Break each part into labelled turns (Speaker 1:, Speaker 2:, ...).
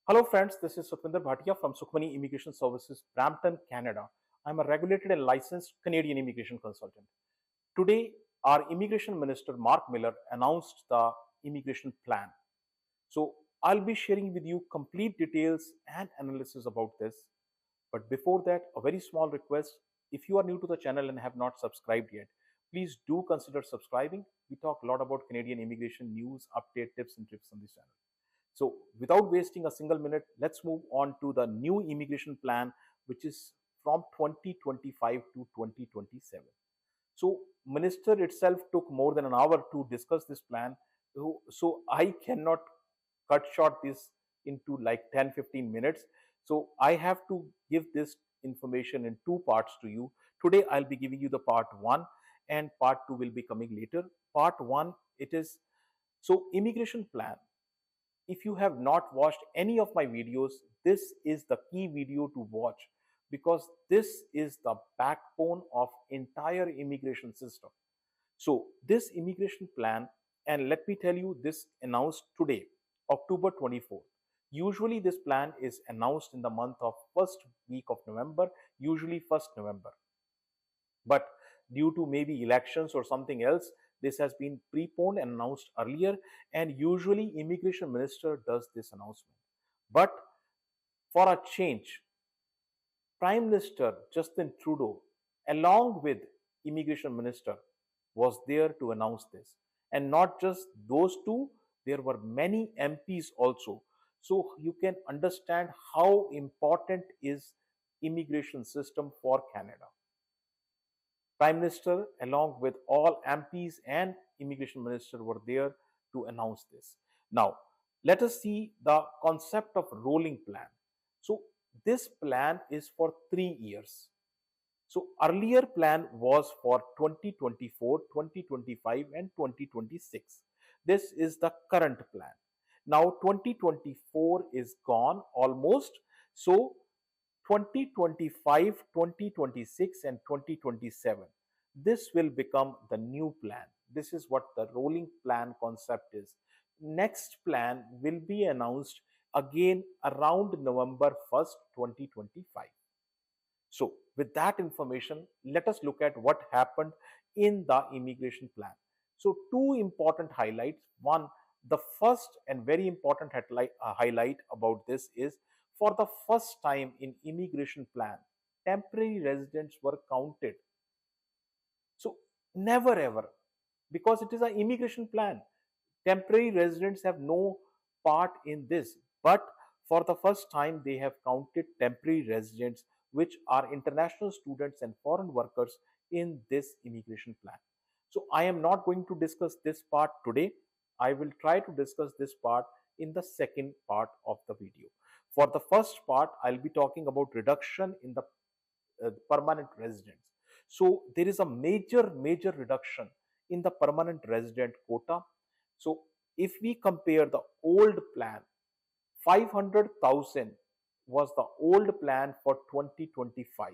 Speaker 1: Hello friends, this is Bhatia from Sukhmani Immigration Services, Brampton, Canada. I'm a regulated and licensed Canadian immigration consultant. Today, our Immigration Minister Marc Miller announced the immigration plan. So, I'll be sharing with you complete details and analysis about this. But before that, a very small request. If you are new to the channel and have not subscribed yet, please do consider subscribing. We talk a lot about Canadian immigration news, update, tips and tricks on this channel. So, without wasting a single minute, let's move on to the new immigration plan, which is from 2025 to 2027. So, Minister itself took more than an hour to discuss this plan. So, I cannot cut short this into like 10-15 minutes. So, I have to give this information in two parts to you. Today, I'll be giving you the part one, and part two will be coming later. Part one, it is so immigration plan. If you have not watched any of my videos, this is the key video to watch because this is the backbone of entire immigration system. So this immigration plan, and let me tell you, this announced today, October 24th. Usually this plan is announced in the month of first week of November, usually 1st November. But due to maybe elections or something else, this has been preponed and announced earlier, and usually immigration minister does this announcement. But for a change, Prime Minister Justin Trudeau, along with immigration minister, was there to announce this. And not just those two, there were many MPs also. So you can understand how important is immigration system for Canada. Prime Minister, along with all MPs and Immigration Minister, were there to announce this. Now, let us see the concept of rolling plan. So, this plan is for 3 years. So, earlier plan was for 2024, 2025, and 2026. This is the current plan. Now, 2024 is gone almost. So, 2025, 2026 and 2027. This will become the new plan. This is what the rolling plan concept is. Next plan will be announced again around November 1st, 2025. So with that information, let us look at what happened in the immigration plan. So two important highlights. One, the first and very important highlight about this is for the first time in immigration plan, temporary residents were counted. So never ever, because it is an immigration plan, temporary residents have no part in this. But for the first time, they have counted temporary residents, which are international students and foreign workers in this immigration plan. So I am not going to discuss this part today. I will try to discuss this part in the second part of the video. For the first part, I'll be talking about reduction in the permanent residents. So there is a major reduction in the permanent resident quota. So if we compare the old plan, 500,000 was the old plan for 2025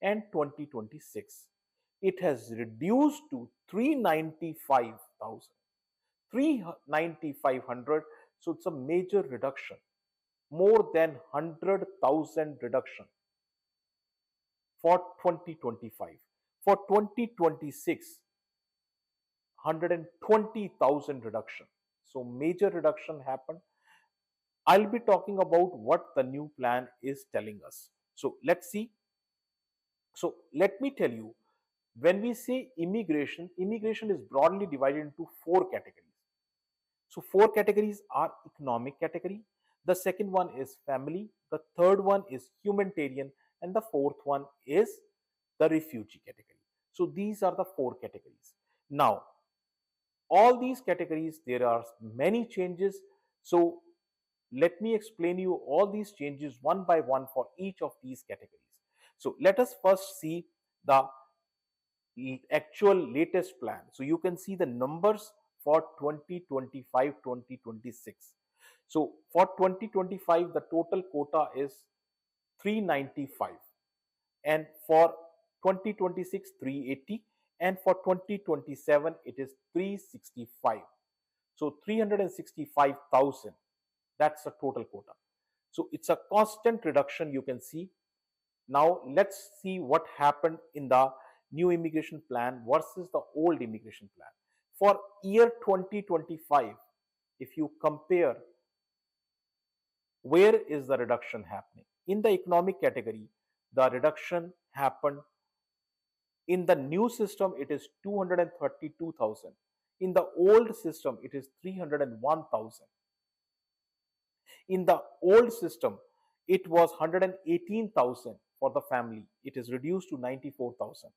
Speaker 1: and 2026. It has reduced to 395,000, 395,000. So it's a major reduction, more than 100,000 reduction for 2025. For 2026, 120,000 reduction. So major reduction happened. I'll be talking about what the new plan is telling us. So let's see. So let me tell you, when we say immigration, immigration is broadly divided into four categories. So four categories are economic category, the second one is family, the third one is humanitarian, and the fourth one is the refugee category. So these are the four categories. Now, all these categories, there are many changes. So let me explain you all these changes one by one for each of these categories. So let us first see the actual latest plan. So you can see the numbers for 2025-2026. So for 2025, the total quota is 395, and for 2026 380, and for 2027 it is 365. So 365,000, that's the total quota. So it's a constant reduction you can see. Now let's see what happened in the new immigration plan versus the old immigration plan. For year 2025, if you compare, where is the reduction happening? In the economic category, the reduction happened. In the new system, it is 232,000. In the old system, it is 301,000. In the old system, it was 118,000 for the family. It is reduced to 94,000.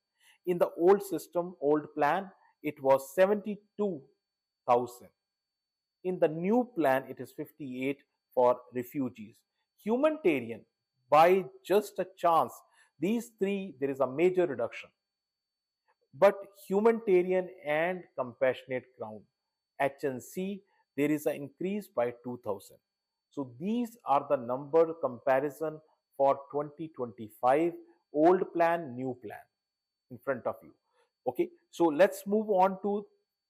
Speaker 1: In the old system, old plan, it was 72,000. In the new plan, it is 58 for refugees. Humanitarian, by just a chance, these three, there is a major reduction. But humanitarian and compassionate ground, HNC, there is an increase by 2,000. So these are the number comparison for 2025, old plan, new plan in front of you. Okay, so let's move on to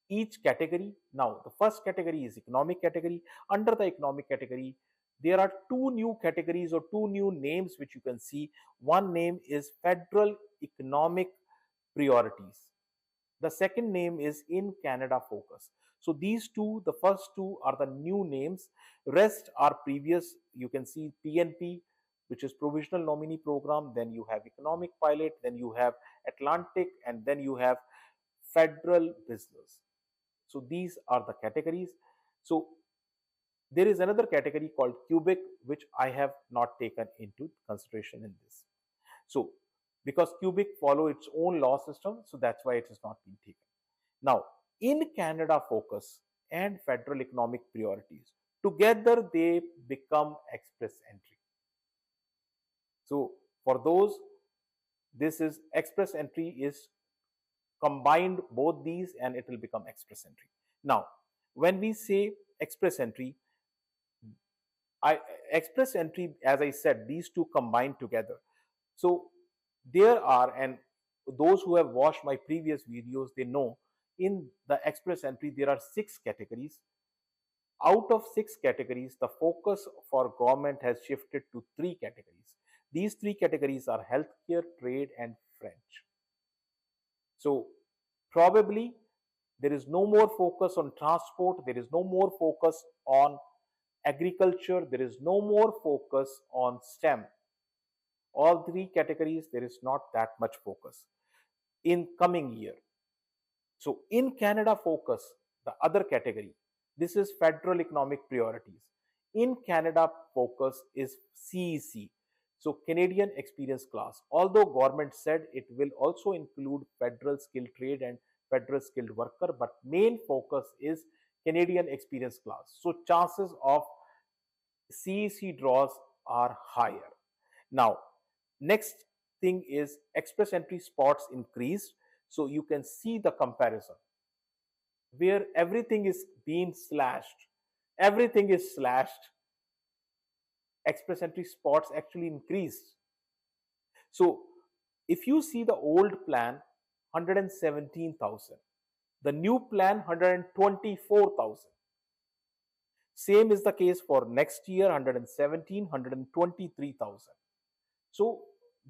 Speaker 1: each category. Now, the first category is economic category. Under the economic category, there are two new categories or two new names which you can see. One name is federal economic priorities. The second name is in Canada focus. So these two, the first two are the new names. Rest are previous. You can see PNP, which is provisional nominee program. Then you have economic pilot. Then you have Atlantic, and then you have federal business. So these are the categories. So there is another category called cubic, which I have not taken into consideration in this. So because cubic follow its own law system, so that's why it has not been taken. Now, in Canada focus and federal economic priorities, together they become express entry. So for those, this is express entry is combined both these and it will become express entry. Now, when we say express entry, express entry, as I said, these two combined together. So there are, and those who have watched my previous videos, they know in the express entry there are 6 categories. Out of 6 categories, the focus for government has shifted to 3 categories. These 3 categories are healthcare, trade, and French. So probably there is no more focus on transport, there is no more focus on agriculture, there is no more focus on STEM. All 3 categories, there is not that much focus in coming year. So in Canada focus, the other category, this is federal economic priorities. In Canada focus is CEC, so Canadian Experience Class. Although government said it will also include federal skilled trade and federal skilled worker, but main focus is Canadian Experience Class. So chances of CEC draws are higher. Now, next thing is express entry spots increased. So you can see the comparison where everything is being slashed. Everything is slashed. Express entry spots actually increased. So if you see the old plan, 117,000. The new plan, 124,000. Same is the case for next year, 117, 123,000. So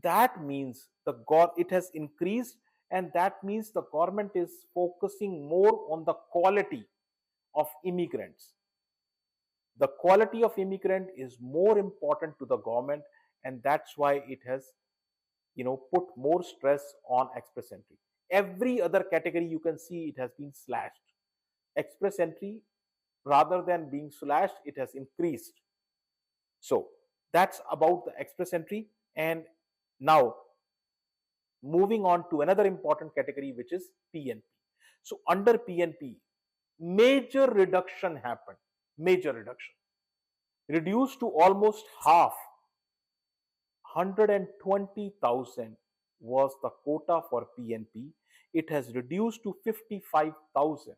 Speaker 1: that means it has increased, and that means the government is focusing more on the quality of immigrants. The quality of immigrant is more important to the government, and that's why it has put more stress on express entry. Every other category you can see it has been slashed. Express entry, rather than being slashed, it has increased. So that's about the express entry. And now moving on to another important category, which is PNP. So under PNP, major reduction happened. Major reduction. Reduced to almost half. 120,000 was the quota for PNP. It has reduced to 55,000.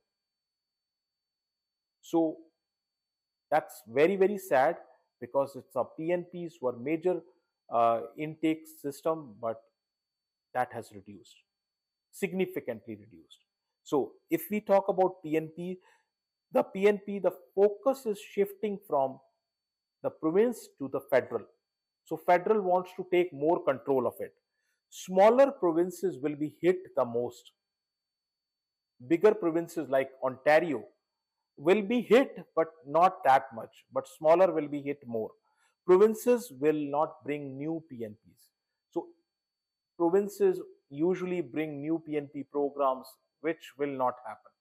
Speaker 1: So that's very, very sad, because it's a PNPs were major intake system, but that has reduced, significantly reduced. So if we talk about PNP, the focus is shifting from the province to the federal. So federal wants to take more control of it. Smaller provinces will be hit the most. Bigger provinces like Ontario will be hit, but not that much. But smaller will be hit more. Provinces will not bring new PNPs. So provinces usually bring new PNP programs, which will not happen.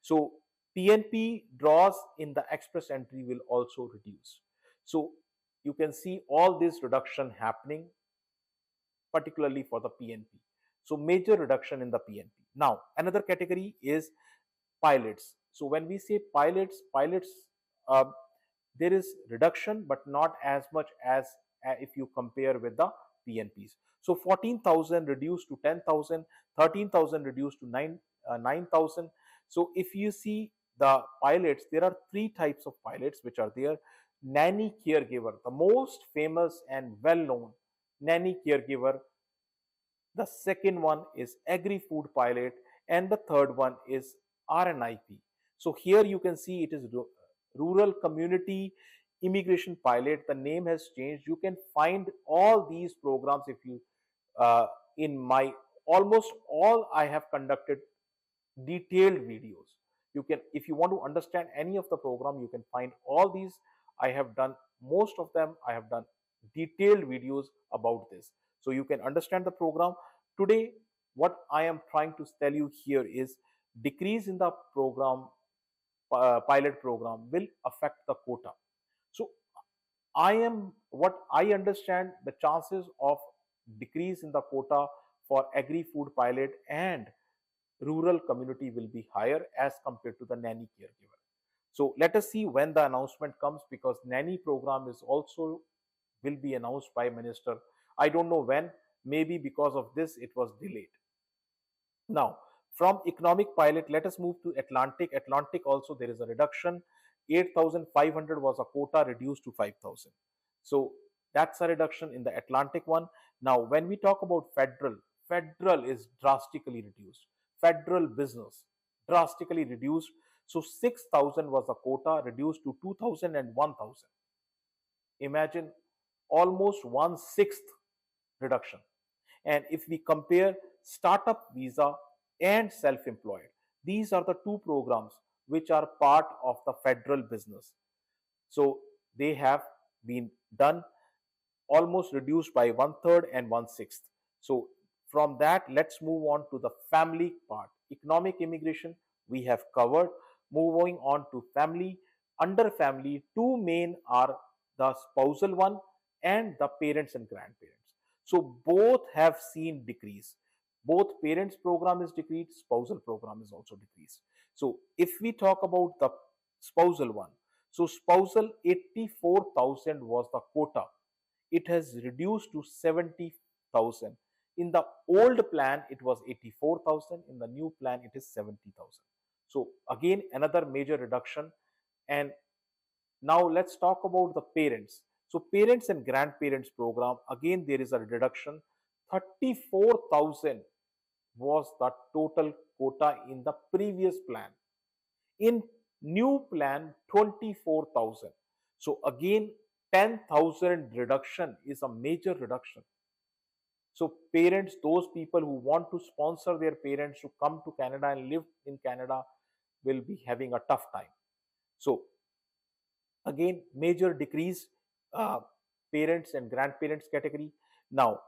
Speaker 1: So PNP draws in the express entry will also reduce. So you can see all this reduction happening, particularly for the PNP. So major reduction in the PNP. Now another category is pilots. So when we say pilots, uh, there is reduction, but not as much as if you compare with the PNPs. So 14,000 reduced to 10,000, 13,000 reduced to 9,000. So if you see the pilots, there are three types of pilots which are there. Nanny caregiver, the most famous and well-known nanny caregiver. The second one is agri-food pilot, and the third one is RNIP. So here you can see it is rural community immigration pilot. The name has changed. You can find all these programs if you in my almost all I have conducted detailed videos. You can, if you want to understand any of the program, you can find all these. I have done most of them. I have done detailed videos about this, so you can understand the program. Today what I am trying to tell you here is decrease in the program, pilot program will affect the quota. So I am, what I understand, the chances of decrease in the quota for agri food pilot and rural community will be higher as compared to the nanny caregiver. So let us see when the announcement comes, because nanny program is also will be announced by minister. I don't know when, maybe because of this it was delayed. Now from economic pilot, let us move to Atlantic. Atlantic also there is a reduction. 8,500 was a quota, reduced to 5,000. So that's a reduction in the Atlantic one. Now when we talk about federal, federal is drastically reduced. Federal business drastically reduced. So 6,000 was the quota, reduced to 2,000 and 1,000. Imagine, almost 1/6 reduction. And if we compare startup visa and self-employed, these are the two programs which are part of the federal business. So they have been done, almost reduced by 1/3 and 1/6. So from that, let's move on to the family part. Economic immigration we have covered. Moving on to family. Under family, two main are the spousal one and the parents and grandparents. So both have seen decrease. Both parents program is decreased, spousal program is also decreased. So if we talk about the spousal one, so spousal 84,000 was the quota. It has reduced to 70,000. In the old plan, it was 84,000. In the new plan, it is 70,000. So again, another major reduction. And now let's talk about the parents. So parents and grandparents program, again there is a reduction. 34,000 was the total quota in the previous plan. In new plan, 24,000. So again, 10,000 reduction is a major reduction. So parents, those people who want to sponsor their parents to come to Canada and live in Canada, will be having a tough time. So again, major decrease, uh, parents and grandparents category. Now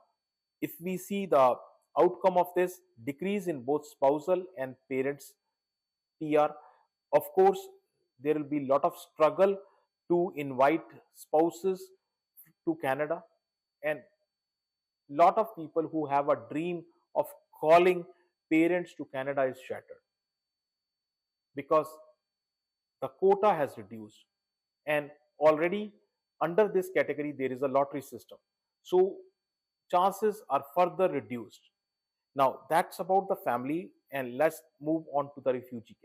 Speaker 1: if we see the outcome of this, decrease in both spousal and parents PR. Of course there will be a lot of struggle to invite spouses to Canada, and lot of people who have a dream of calling parents to Canada is shattered, because the quota has reduced, and already under this category there is a lottery system, so chances are further reduced. Now that's about the family, and let's move on to the refugee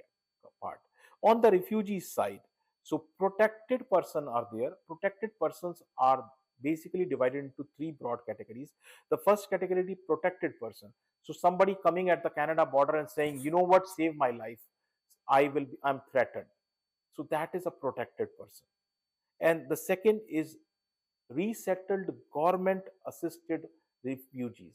Speaker 1: part. On the refugee side, so protected person are there. Protected persons are basically divided into three broad categories. The first category, protected person. So somebody coming at the Canada border and saying, you know what, save my life, I'm threatened. So that is a protected person. And the second is resettled government assisted refugees.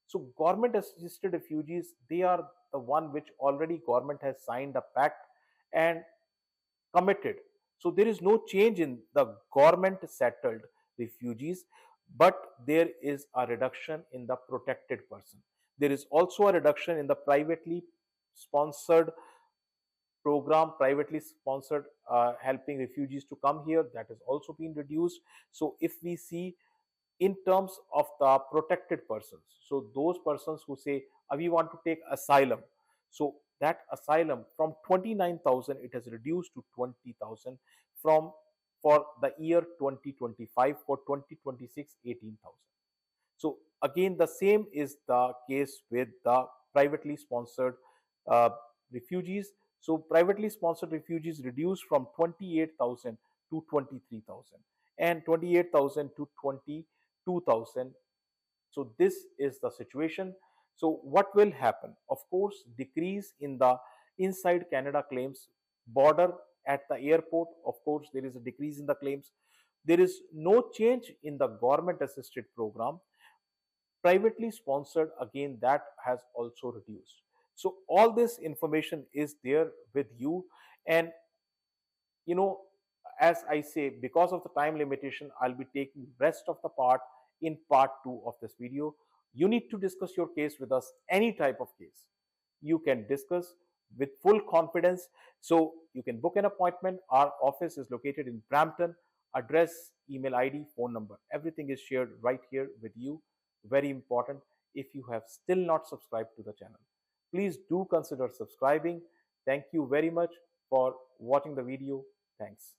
Speaker 1: So government assisted refugees, they are the one which already government has signed a pact and committed. So there is no change in the government settled refugees, but there is a reduction in the protected person. There is also a reduction in the privately sponsored program, privately sponsored helping refugees to come here, that has also been reduced. So if we see in terms of the protected persons, so those persons who say we want to take asylum, so that asylum from 29,000 it has reduced to 20,000 from for the year 2025, for 2026 18,000. So again, the same is the case with the privately sponsored uh, refugees. So privately sponsored refugees reduced from 28,000 to 23,000 and 28,000 to 22,000. So this is the situation. So what will happen? Of course, decrease in the inside Canada claims, border at the airport. Of course, there is a decrease in the claims. There is no change in the government assisted program. Privately sponsored, again, that has also reduced. So all this information is there with you. And you know, as I say, because of the time limitation, I'll be taking rest of the part in part 2 of this video. You need to discuss your case with us, any type of case you can discuss with full confidence. So you can book an appointment. Our office is located in Brampton. Address, email ID, phone number, everything is shared right here with you. Very important. If you have still not subscribed to the channel, please do consider subscribing. Thank you very much for watching the video. Thanks.